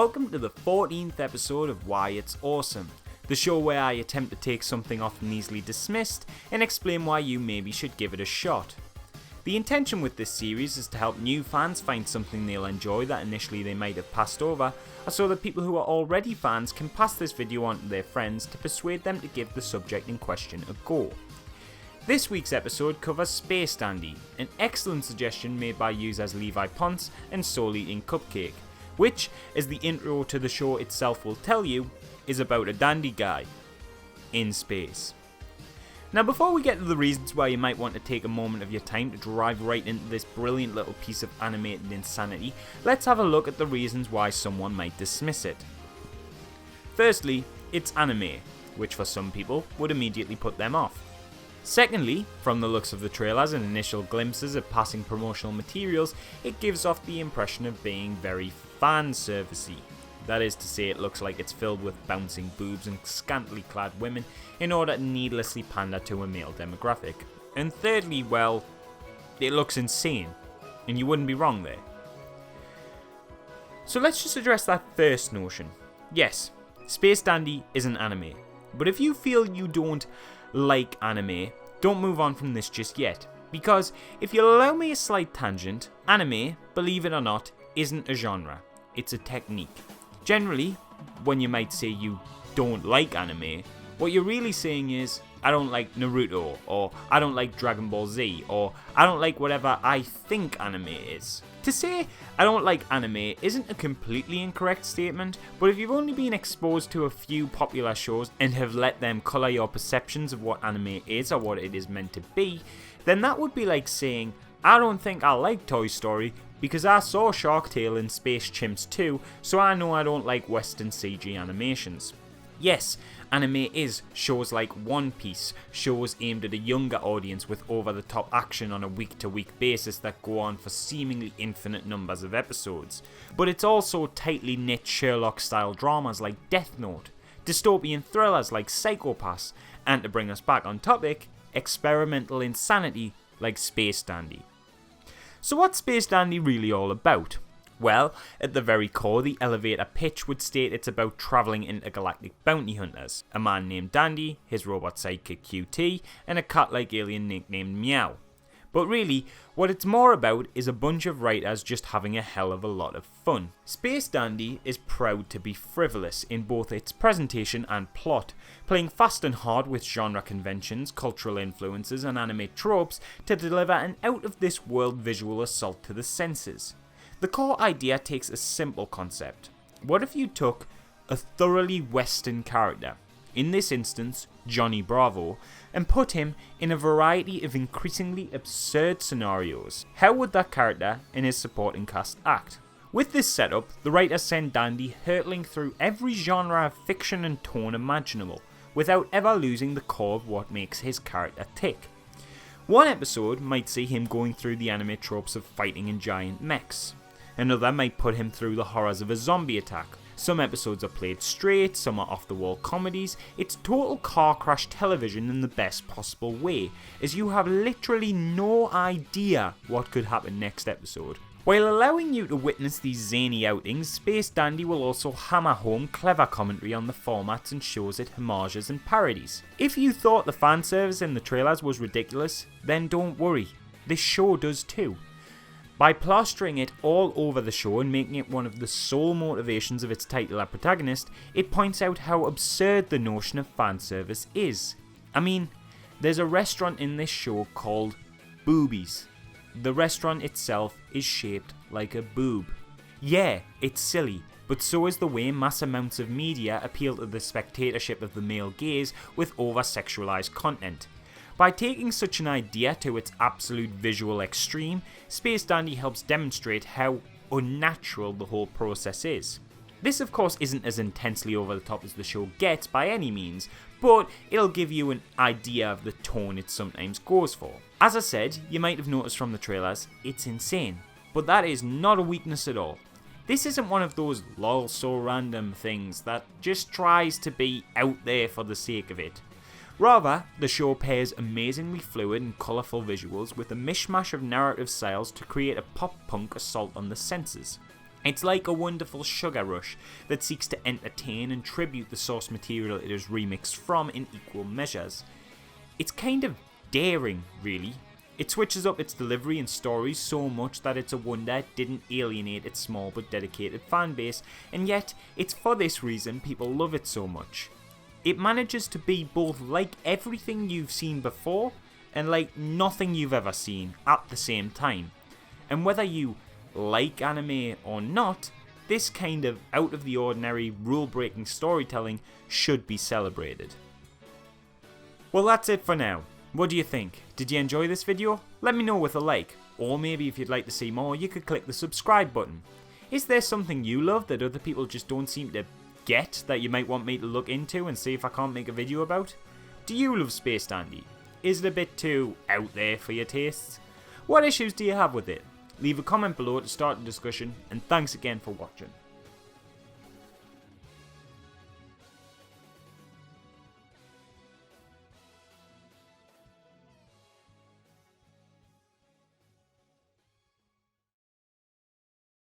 Welcome to the 14th episode of Why It's Awesome, the show where I attempt to take something often easily dismissed and explain why you maybe should give it a shot. The intention with this series is to help new fans find something they'll enjoy that initially they might have passed over, so that people who are already fans can pass this video on to their friends to persuade them to give the subject in question a go. This week's episode covers Space Dandy, an excellent suggestion made by users Levi Ponce and Soul Eating Cupcake, which, as the intro to the show itself will tell you, is about a dandy guy in space. Now, before we get to the reasons why you might want to take a moment of your time to drive right into this brilliant little piece of animated insanity, let's have a look at the reasons why someone might dismiss it. Firstly, it's anime, which for some people would immediately put them off. Secondly, from the looks of the trailers and initial glimpses of passing promotional materials, it gives off the impression of being very fan-servicey. That is to say, it looks like it's filled with bouncing boobs and scantily clad women in order to needlessly pander to a male demographic. And thirdly, well, it looks insane, and you wouldn't be wrong there. So let's just address that first notion. Yes, Space Dandy is an anime, but if you feel you don't like anime, don't move on from this just yet, because if you'll allow me a slight tangent, anime, believe it or not, isn't a genre, it's a technique. Generally, when you might say you don't like anime, what you're really saying is, I don't like Naruto, or I don't like Dragon Ball Z, or I don't like whatever I think anime is. To say I don't like anime isn't a completely incorrect statement, but if you've only been exposed to a few popular shows and have let them colour your perceptions of what anime is or what it is meant to be, then that would be like saying, I don't think I like Toy Story because I saw Shark Tale and Space Chimps 2, so I know I don't like Western CG animations. Yes, anime is shows like One Piece, shows aimed at a younger audience with over-the-top action on a week-to-week basis that go on for seemingly infinite numbers of episodes. But it's also tightly knit Sherlock-style dramas like Death Note, dystopian thrillers like Psycho Pass, and to bring us back on topic, experimental insanity like Space Dandy. So what's Space Dandy really all about? Well, at the very core, the elevator pitch would state it's about travelling intergalactic bounty hunters, a man named Dandy, his robot sidekick QT, and a cat-like alien nicknamed Meow. But really, what it's more about is a bunch of writers just having a hell of a lot of fun. Space Dandy is proud to be frivolous in both its presentation and plot, playing fast and hard with genre conventions, cultural influences, and anime tropes to deliver an out-of-this-world visual assault to the senses. The core idea takes a simple concept. What if you took a thoroughly Western character, in this instance Johnny Bravo, and put him in a variety of increasingly absurd scenarios? How would that character and his supporting cast act? With this setup, the writers send Dandy hurtling through every genre of fiction and tone imaginable, without ever losing the core of what makes his character tick. One episode might see him going through the anime tropes of fighting in giant mechs. Another might put him through the horrors of a zombie attack. Some episodes are played straight, some are off-the-wall comedies. It's total car crash television in the best possible way, as you have literally no idea what could happen next episode. While allowing you to witness these zany outings, Space Dandy will also hammer home clever commentary on the formats and shows it homages and parodies. If you thought the fanservice in the trailers was ridiculous, then don't worry, this show does too. By plastering it all over the show and making it one of the sole motivations of its titular protagonist, it points out how absurd the notion of fanservice is. I mean, there's a restaurant in this show called Boobies. The restaurant itself is shaped like a boob. Yeah, it's silly, but so is the way mass amounts of media appeal to the spectatorship of the male gaze with over-sexualized content. By taking such an idea to its absolute visual extreme, Space Dandy helps demonstrate how unnatural the whole process is. This of course isn't as intensely over the top as the show gets by any means, but it'll give you an idea of the tone it sometimes goes for. As I said, you might have noticed from the trailers, it's insane, but that is not a weakness at all. This isn't one of those lol so random things that just tries to be out there for the sake of it. Rather, the show pairs amazingly fluid and colourful visuals with a mishmash of narrative styles to create a pop-punk assault on the senses. It's like a wonderful sugar rush that seeks to entertain and tribute the source material it is remixed from in equal measures. It's kind of daring, really. It switches up its delivery and stories so much that it's a wonder it didn't alienate its small but dedicated fanbase, and yet it's for this reason people love it so much. It manages to be both like everything you've seen before and like nothing you've ever seen at the same time. And whether you like anime or not, this kind of out of the ordinary, rule-breaking storytelling should be celebrated. Well, that's it for now. What do you think? Did you enjoy this video? Let me know with a like, or maybe if you'd like to see more, you could click the subscribe button. Is there something you love that other people just don't seem to get that you might want me to look into and see if I can't make a video about? Do you love Space Dandy? Is it a bit too out there for your tastes? What issues do you have with it? Leave a comment below to start a discussion, and thanks again for watching.